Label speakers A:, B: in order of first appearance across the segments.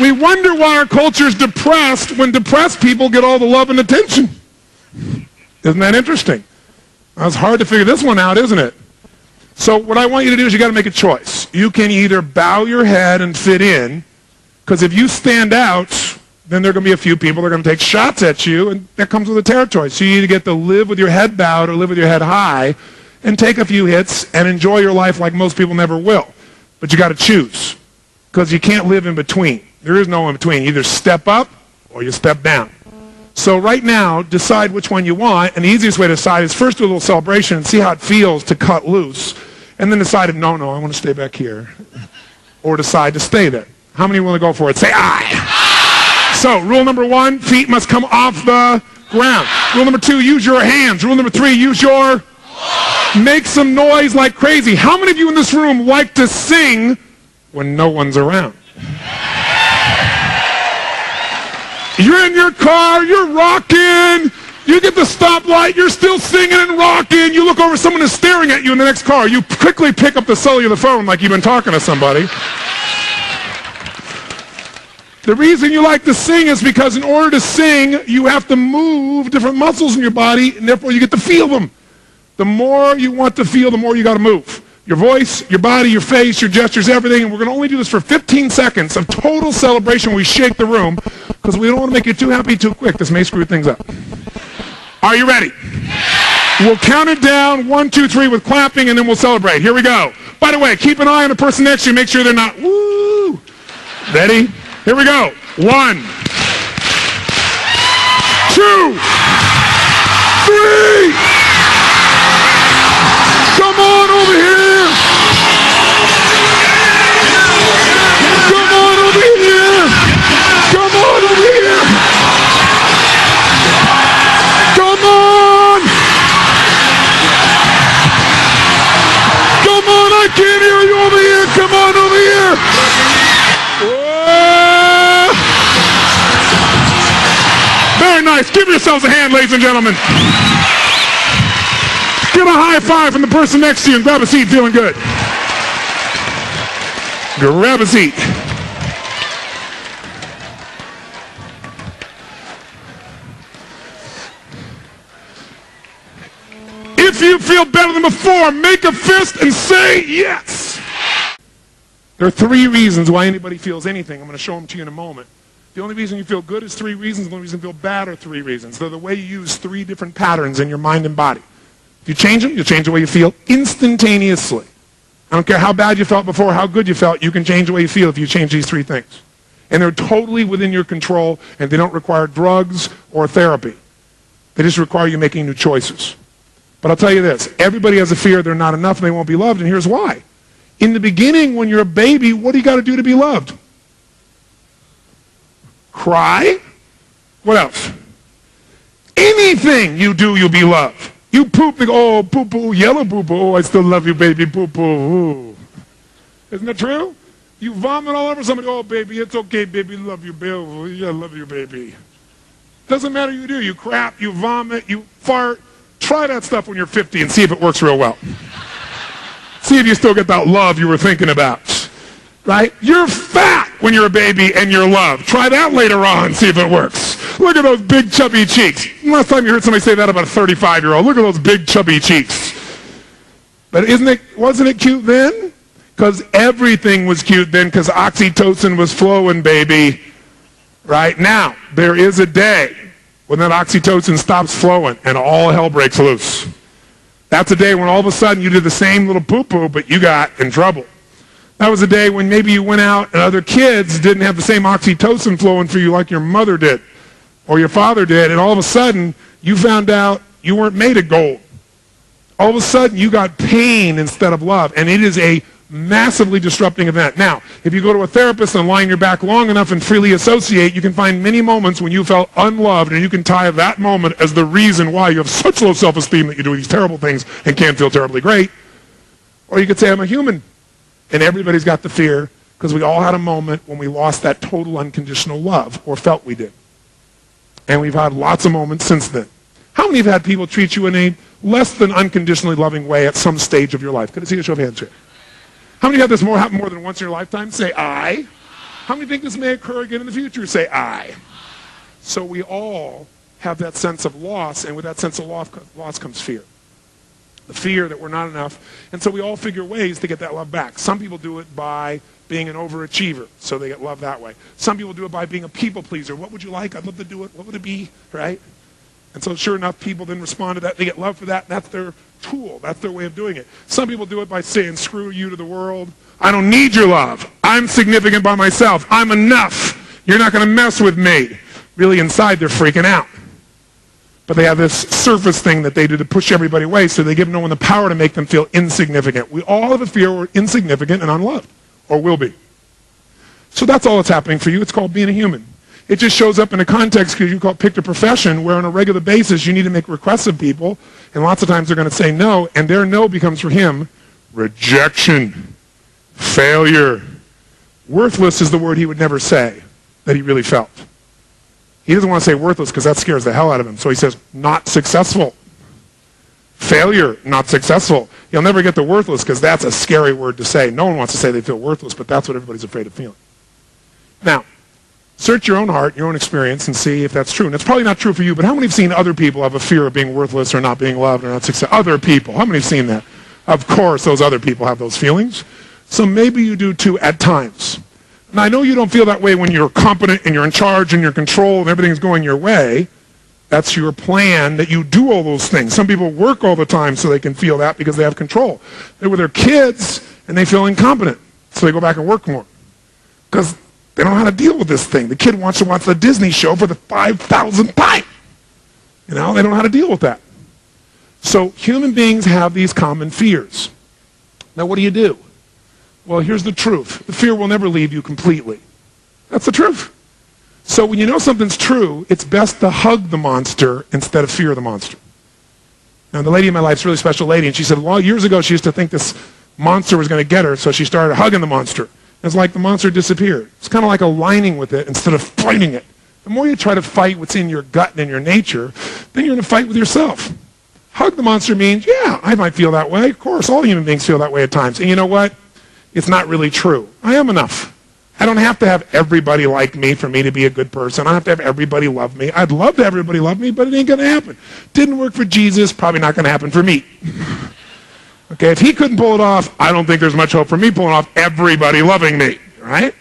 A: We wonder why our culture is depressed when depressed people get all the love and attention. Isn't that interesting? It's hard to figure this one out, isn't it? So what I want you to do is you got to make a choice. You can either bow your head and fit in, because if you stand out, then there are going to be a few people that are going to take shots at you, and that comes with the territory. So you either get to live with your head bowed or live with your head high and take a few hits and enjoy your life like most people never will. But you got to choose, because you can't live in between. There is no in between. You either step up or you step down. So right now, decide which one you want, and the easiest way to decide is first do a little celebration and see how it feels to cut loose, and then decide if, no, I want to stay back here, or decide to stay there. How many want to go for it? Say aye. So, rule number 1, feet must come off the ground. Rule number 2, use your hands. Rule number 3, use your... Make some noise like crazy. How many of you in this room like to sing when no one's around? You're in your car, you're rocking, you get the stoplight, you're still singing and rocking, you look over, someone is staring at you in the next car, you quickly pick up the cellular phone like you've been talking to somebody. The reason you like to sing is because in order to sing, you have to move different muscles in your body, and therefore you get to feel them. The more you want to feel, the more you got to move. Your voice, your body, your face, your gestures, everything. And we're going to only do this for 15 seconds of total celebration. We shake the room because we don't want to make you too happy too quick. This may screw things up. Are you ready? We'll count it down, 1, 2, 3 with clapping, and then we'll celebrate. Here we go. By the way, keep an eye on the person next to you. Make sure they're not, woo. Ready? Here we go. 1, 2, 3. Come on over here. Come on over here. Come on over here. Come on. Come on, I can't hear you over here. Come on over here. Very nice. Give yourselves a hand, ladies and gentlemen. Give a high five from the person next to you and grab a seat feeling good. Grab a seat. If you feel better than before, make a fist and say yes. There are 3 reasons why anybody feels anything. I'm going to show them to you in a moment. The only reason you feel good is 3 reasons. The only reason you feel bad are 3 reasons. They're the way you use 3 different patterns in your mind and body. If you change them, you'll change the way you feel instantaneously. I don't care how bad you felt before, how good you felt, you can change the way you feel if you change these 3 things. And they're totally within your control, and they don't require drugs or therapy. They just require you making new choices. But I'll tell you this, everybody has a fear they're not enough and they won't be loved, and here's why. In the beginning, when you're a baby, what do you got to do to be loved? Cry? What else? Anything you do, you'll be loved. You poop, they go, oh, poo-poo, yellow poo-poo, oh, I still love you, baby, poo-poo. Isn't that true? You vomit all over somebody, oh, baby, it's okay, baby, love you, baby, yeah, love you, baby. Doesn't matter what you do. You crap, you vomit, you fart. Try that stuff when you're 50 and see if it works real well. See if you still get that love you were thinking about, right? You're fat when you're a baby and you're loved. Try that later on, see if it works. Look at those big chubby cheeks. Last time you heard somebody say that about a 35-year-old. Look at those big chubby cheeks. But wasn't it cute then? Because everything was cute then because oxytocin was flowing, baby. Right now, there is a day when that oxytocin stops flowing and all hell breaks loose. That's a day when all of a sudden you did the same little poo-poo, but you got in trouble. That was a day when maybe you went out and other kids didn't have the same oxytocin flowing for you like your mother did or your father did, and all of a sudden you found out you weren't made of gold. All of a sudden you got pain instead of love, and it is a massively disrupting event. Now, if you go to a therapist and lie on your back long enough and freely associate, you can find many moments when you felt unloved, and you can tie that moment as the reason why you have such low self-esteem that you do these terrible things and can't feel terribly great. Or you could say, I'm a human. And everybody's got the fear because we all had a moment when we lost that total unconditional love or felt we did. And we've had lots of moments since then. How many have had people treat you in a less than unconditionally loving way at some stage of your life? Could I see a show of hands here? How many have this happen more than once in your lifetime? Say, I. How many think this may occur again in the future? Say, I. So we all have that sense of loss, and with that sense of loss comes fear. The fear that we're not enough. And so we all figure ways to get that love back. Some people do it by being an overachiever, so they get love that way. Some people do it by being a people pleaser. What would you like? I'd love to do it. What would it be? Right? And so sure enough, people then respond to that. They get love for that. That's their tool. That's their way of doing it. Some people do it by saying, screw you to the world. I don't need your love. I'm significant by myself. I'm enough. You're not going to mess with me. Really inside, they're freaking out. But they have this surface thing that they do to push everybody away, so they give no one the power to make them feel insignificant. We all have a fear we're insignificant and unloved, or will be. So that's all that's happening for you. It's called being a human. It just shows up in a context because you call it picked a profession where on a regular basis you need to make requests of people, and lots of times they're going to say no, and their no becomes for him rejection, failure. Worthless is the word he would never say that he really felt. He doesn't want to say worthless because that scares the hell out of him. So he says, not successful. Failure, not successful. You'll never get the worthless because that's a scary word to say. No one wants to say they feel worthless, but that's what everybody's afraid of feeling. Now, search your own heart, your own experience, and see if that's true. And it's probably not true for you, but how many have seen other people have a fear of being worthless or not being loved or not successful? Other people. How many have seen that? Of course, those other people have those feelings. So maybe you do too at times. Now, I know you don't feel that way when you're competent and you're in charge and you're in control and everything's going your way. That's your plan, that you do all those things. Some people work all the time so they can feel that because they have control. They're with their kids and they feel incompetent, so they go back and work more because they don't know how to deal with this thing. The kid wants to watch the Disney show for the 5,000th time. You know, they don't know how to deal with that. So human beings have these common fears. Now, what do? Well, here's the truth. The fear will never leave you completely. That's the truth. So when you know something's true, it's best to hug the monster instead of fear the monster. Now, the lady in my life is a really special lady, and she said, well, years ago she used to think this monster was going to get her, so she started hugging the monster. It's like the monster disappeared. It's kind of like aligning with it instead of fighting it. The more you try to fight what's in your gut and in your nature, then you're going to fight with yourself. Hug the monster means, yeah, I might feel that way. Of course, all human beings feel that way at times. And you know what? It's not really true. I am enough. I don't have to have everybody like me for me to be a good person. I don't have to have everybody love me. I'd love to have everybody love me, but it ain't going to happen. Didn't work for Jesus, probably not going to happen for me. Okay, if he couldn't pull it off, I don't think there's much hope for me pulling off everybody loving me, right?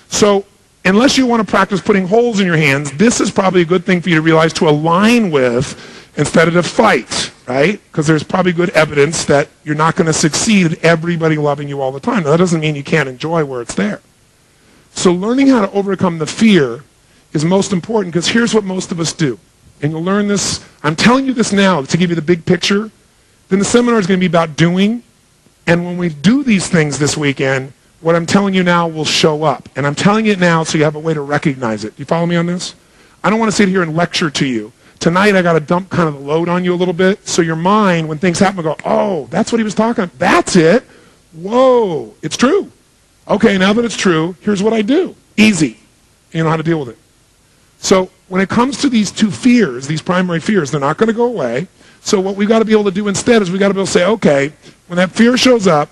A: So unless you want to practice putting holes in your hands, this is probably a good thing for you to realize to align with instead of to fight, right? Because there's probably good evidence that you're not going to succeed at everybody loving you all the time. Now, that doesn't mean you can't enjoy where it's there. So learning how to overcome the fear is most important because here's what most of us do. And you'll learn this. I'm telling you this now to give you the big picture. Then the seminar is going to be about doing. And when we do these things this weekend, what I'm telling you now will show up. And I'm telling it now so you have a way to recognize it. You follow me on this? I don't want to sit here and lecture to you. Tonight I got to dump kind of the load on you a little bit so your mind, when things happen, will go, oh, that's what he was talking about. That's it. Whoa, it's true. Okay, now that it's true, here's what I do. Easy. You know how to deal with it. So when it comes to these two fears, these primary fears, they're not going to go away. So what we've got to be able to do instead is we've got to be able to say, okay, when that fear shows up,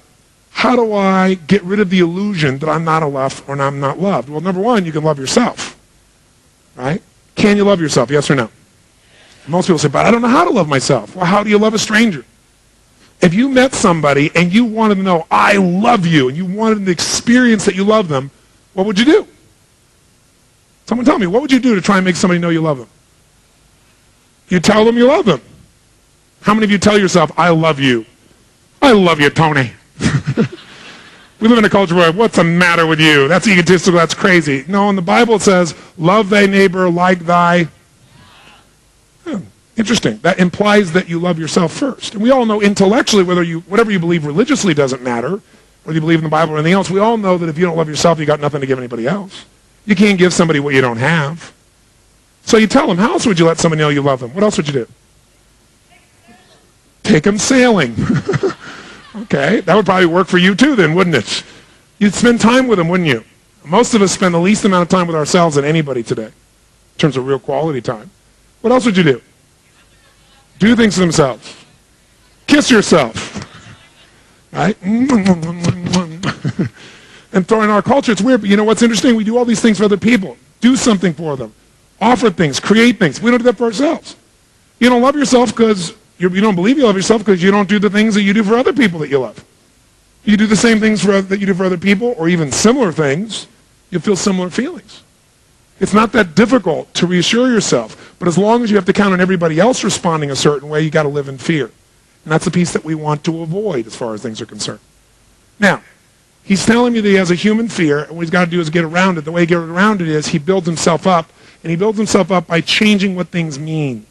A: how do I get rid of the illusion that I'm not enough or I'm not loved? Well, number one, you can love yourself. Right? Can you love yourself? Yes or no? Most people say, but I don't know how to love myself. Well, how do you love a stranger? If you met somebody and you wanted to know, I love you, and you wanted to experience that you love them, what would you do? Someone tell me, what would you do to try and make somebody know you love them? You tell them you love them. How many of you tell yourself, I love you? I love you, Tony. We live in a culture where, what's the matter with you? That's egotistical, that's crazy. No, in the Bible it says, love thy neighbor like thy... Interesting. That implies that you love yourself first. And we all know intellectually, whatever you believe religiously doesn't matter, whether you believe in the Bible or anything else, we all know that if you don't love yourself, you got nothing to give anybody else. You can't give somebody what you don't have. So you tell them, how else would you let somebody know you love them? What else would you do? Take them sailing. Okay, that would probably work for you too then, wouldn't it? You'd spend time with them, wouldn't you? Most of us spend the least amount of time with ourselves than anybody today, in terms of real quality time. What else would you do? Do things to themselves. Kiss yourself. Right? And And in our culture, it's weird, but you know what's interesting? We do all these things for other people. Do something for them. Offer things, create things. We don't do that for ourselves. You don't love yourself because you don't believe you love yourself because you don't do the things that you do for other people that you love. You do the same things that you do for other people, or even similar things, you'll feel similar feelings. It's not that difficult to reassure yourself, but as long as you have to count on everybody else responding a certain way, you got to live in fear. And that's the piece that we want to avoid as far as things are concerned. Now, he's telling me that he has a human fear, and what he's got to do is get around it. The way he gets around it is he builds himself up, and he builds himself up by changing what things mean.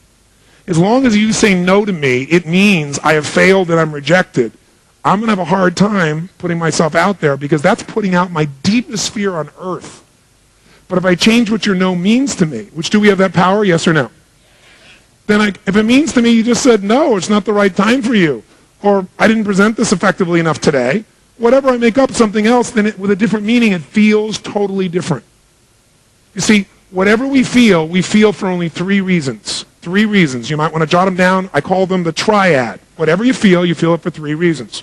A: As long as you say no to me, it means I have failed and I'm rejected. I'm going to have a hard time putting myself out there because that's putting out my deepest fear on earth. But if I change what your no means to me, which do we have that power, yes or no? Then if it means to me you just said, no, it's not the right time for you, or I didn't present this effectively enough today, whatever I make up something else, then with a different meaning, it feels totally different. You see, whatever we feel for only 3 reasons. 3 reasons. You might want to jot them down. I call them the triad. Whatever you feel it for 3 reasons.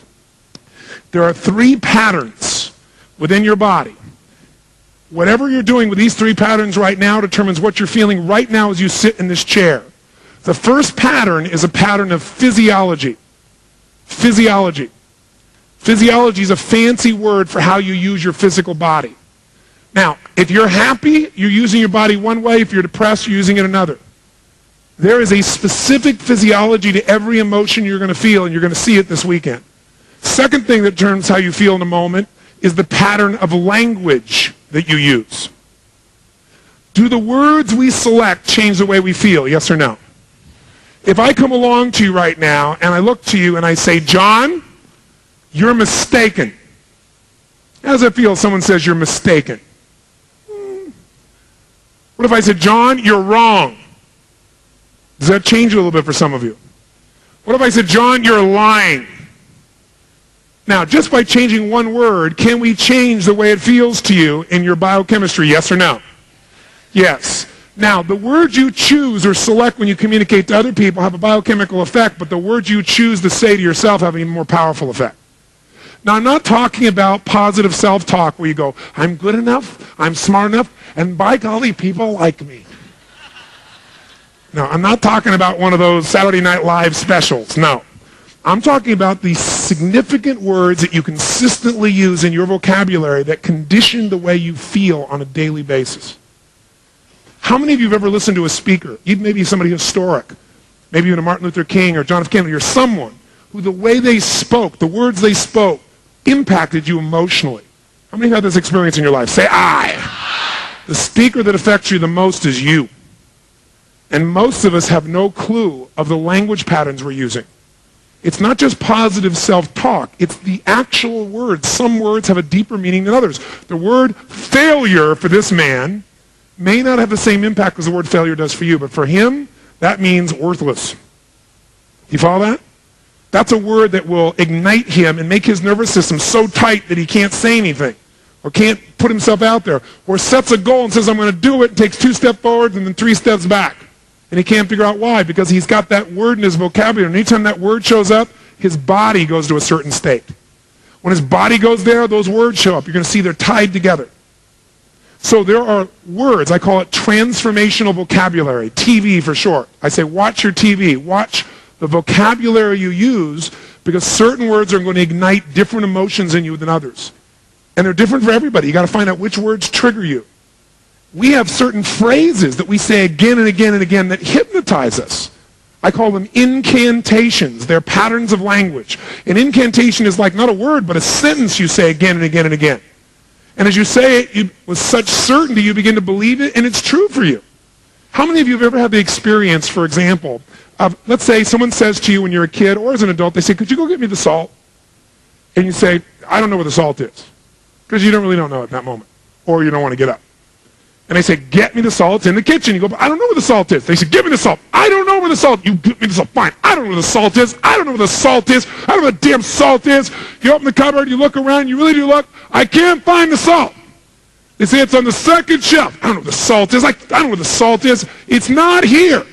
A: There are 3 patterns within your body. Whatever you're doing with these 3 patterns right now determines what you're feeling right now as you sit in this chair. The first pattern is a pattern of physiology. Physiology. Physiology is a fancy word for how you use your physical body. Now, if you're happy, you're using your body one way. If you're depressed, you're using it another. There is a specific physiology to every emotion you're going to feel, and you're going to see it this weekend. Second thing that determines how you feel in a moment is the pattern of language that you use. Do the words we select change the way we feel, yes or no? If I come along to you right now, and I look to you and I say, John, you're mistaken. How does it feel if someone says you're mistaken? What if I said, John, you're wrong? Does that change a little bit for some of you? What if I said, John, you're lying? Now, just by changing one word, can we change the way it feels to you in your biochemistry, yes or no? Yes. Now, the words you choose or select when you communicate to other people have a biochemical effect, but the words you choose to say to yourself have an even more powerful effect. Now, I'm not talking about positive self-talk where you go, I'm good enough, I'm smart enough, and by golly, people like me. No, I'm not talking about one of those Saturday Night Live specials, no. I'm talking about the significant words that you consistently use in your vocabulary that condition the way you feel on a daily basis. How many of you have ever listened to a speaker, even maybe somebody historic, maybe even a Martin Luther King or John F. Kennedy, or someone who the way they spoke, the words they spoke, impacted you emotionally? How many have had this experience in your life? Say, I. The speaker that affects you the most is you. And most of us have no clue of the language patterns we're using. It's not just positive self-talk. It's the actual words. Some words have a deeper meaning than others. The word failure for this man may not have the same impact as the word failure does for you, but for him, that means worthless. You follow that? That's a word that will ignite him and make his nervous system so tight that he can't say anything or can't put himself out there, or sets a goal and says, I'm going to do it, and takes 2 steps forward and then 3 steps back. And he can't figure out why, because he's got that word in his vocabulary. And anytime that word shows up, his body goes to a certain state. When his body goes there, those words show up. You're going to see they're tied together. So there are words, I call it transformational vocabulary, TV for short. I say watch your TV, watch the vocabulary you use, because certain words are going to ignite different emotions in you than others. And they're different for everybody. You got to find out which words trigger you. We have certain phrases that we say again and again and again that hypnotize us. I call them incantations. They're patterns of language. An incantation is like not a word, but a sentence you say again and again and again. And as you say it, with such certainty, you begin to believe it, and it's true for you. How many of you have ever had the experience, for example, of, let's say someone says to you when you're a kid or as an adult, they say, could you go get me the salt? And you say, I don't know where the salt is. Because you don't know at that moment. Or you don't want to get up. And they say, get me the salt, it's in the kitchen. You go, but I don't know where the salt is. They say, give me the salt. I don't know where the salt is. You give me the salt. Fine. I don't know where the salt is. I don't know where the salt is. I don't know where the damn salt is. You open the cupboard, you look around, you really do look. I can't find the salt. They say it's on the 2nd shelf. I don't know where the salt is. I don't know where the salt is. It's not here.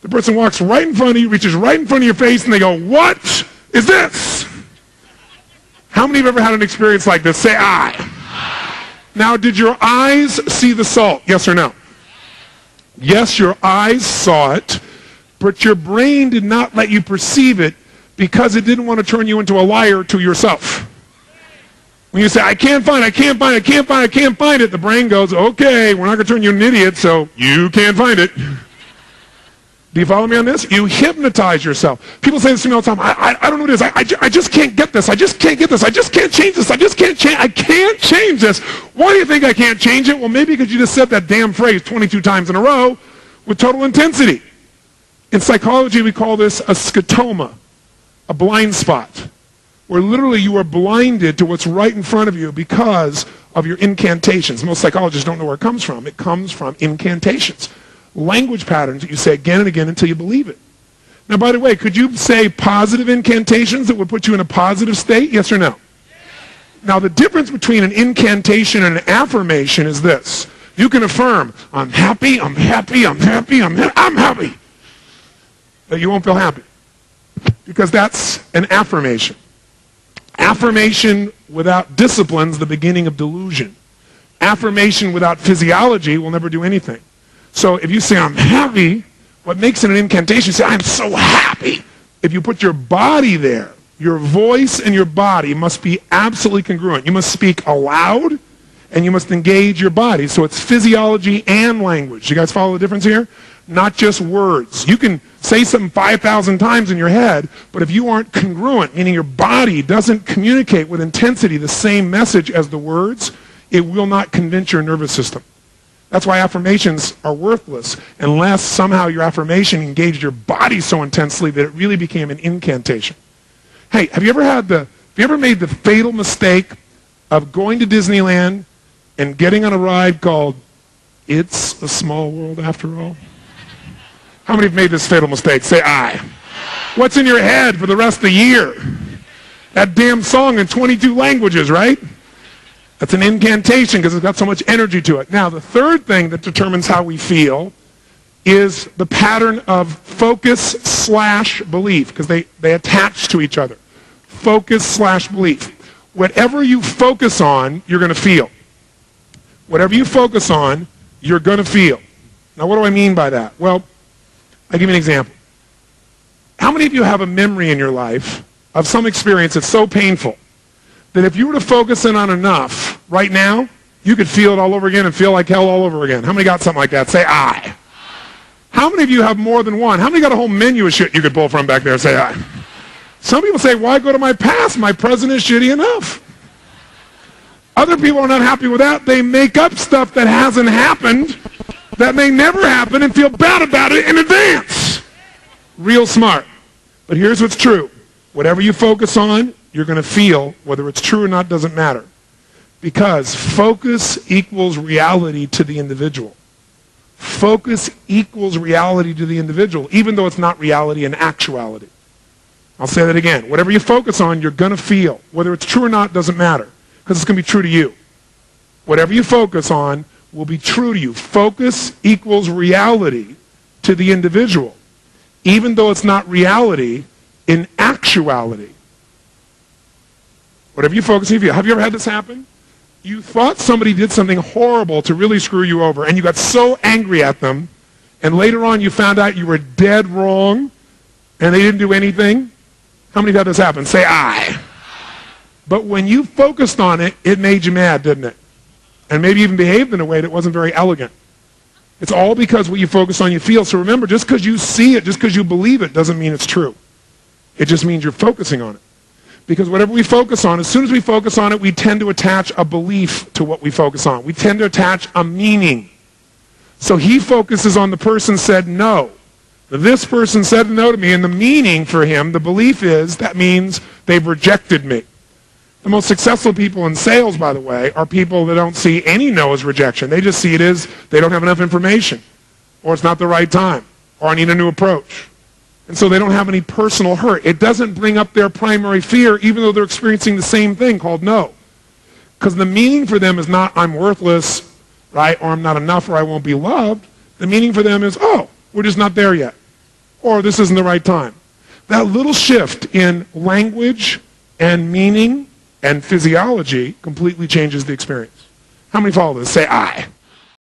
A: The person walks right in front of you, reaches right in front of your face, and they go, what is this? How many have ever had an experience like this? Say, I. Now, did your eyes see the salt? Yes or no? Yes, your eyes saw it, but your brain did not let you perceive it because it didn't want to turn you into a liar to yourself. When you say, I can't find it, I can't find it, I can't find it, I can't find it, the brain goes, okay, we're not going to turn you into an idiot, so you can't find it. Do you follow me on this? You hypnotize yourself. People say this to me all the time, I don't know what it is, I just can't get this, I just can't get this, I just can't change this, I can't change this. Why do you think I can't change it? Well, maybe because you just said that damn phrase 22 times in a row with total intensity. In psychology, we call this a scotoma, a blind spot, where literally you are blinded to what's right in front of you because of your incantations. Most psychologists don't know where it comes from. It comes from incantations, language patterns that you say again and again until you believe it. Now, by the way, could you say positive incantations that would put you in a positive state? Yes or no? Now, the difference between an incantation and an affirmation is this. You can affirm, I'm happy, I'm happy, I'm happy, I'm happy. But you won't feel happy because that's an affirmation. Affirmation without discipline is the beginning of delusion. Affirmation without physiology will never do anything. So if you say, I'm happy, what makes it an incantation, you say, I'm so happy. If you put your body there, your voice and your body must be absolutely congruent. You must speak aloud, and you must engage your body. So it's physiology and language. You guys follow the difference here? Not just words. You can say something 5,000 times in your head, but if you aren't congruent, meaning your body doesn't communicate with intensity the same message as the words, it will not convince your nervous system. That's why affirmations are worthless unless somehow your affirmation engaged your body so intensely that it really became an incantation. Hey, have you ever made the fatal mistake of going to Disneyland and getting on a ride called It's a Small World After All? How many have made this fatal mistake? Say aye. What's in your head for the rest of the year? That damn song in 22 languages, right? That's an incantation because it's got so much energy to it. Now, the third thing that determines how we feel is the pattern of focus/belief, because they attach to each other. Focus/belief. Whatever you focus on, you're going to feel. Whatever you focus on, you're going to feel. Now, what do I mean by that? Well, I'll give you an example. How many of you have a memory in your life of some experience that's so painful that if you were to focus in on enough right now, you could feel it all over again and feel like hell all over again? How many got something like that? Say aye. How many of you have more than one? How many got a whole menu of shit you could pull from back there? Say aye. Some people say, why go to my past? My present is shitty enough. Other people are not happy with that. They make up stuff that hasn't happened that may never happen and feel bad about it in advance. Real smart. But here's what's true. Whatever you focus on, you're going to feel. Whether it's true or not doesn't matter. Because focus equals reality to the individual. Focus equals reality to the individual, even though it's not reality in actuality. I'll say that again. Whatever you focus on, you're going to feel. Whether it's true or not doesn't matter, because it's going to be true to you. Whatever you focus on will be true to you. Focus equals reality to the individual, even though it's not reality in actuality. Whatever you focus on, you feel. Have you ever had this happen? You thought somebody did something horrible to really screw you over, and you got so angry at them, and later on you found out you were dead wrong, and they didn't do anything? How many have had this happen? Say aye. But when you focused on it, it made you mad, didn't it? And maybe even behaved in a way that wasn't very elegant. It's all because what you focus on, you feel. So remember, just because you see it, just because you believe it, doesn't mean it's true. It just means you're focusing on it. Because whatever we focus on, as soon as we focus on it, we tend to attach a belief to what we focus on. We tend to attach a meaning. So he focuses on the person said no. This person said no to me, and the meaning for him, the belief is, that means they've rejected me. The most successful people in sales, by the way, are people that don't see any no as rejection. They just see it as they don't have enough information, or it's not the right time, or I need a new approach. And so they don't have any personal hurt. It doesn't bring up their primary fear, even though they're experiencing the same thing called no. Because the meaning for them is not I'm worthless, right, or I'm not enough, or I won't be loved. The meaning for them is, oh, we're just not there yet, or this isn't the right time. That little shift in language and meaning and physiology completely changes the experience. How many follow this? Say I.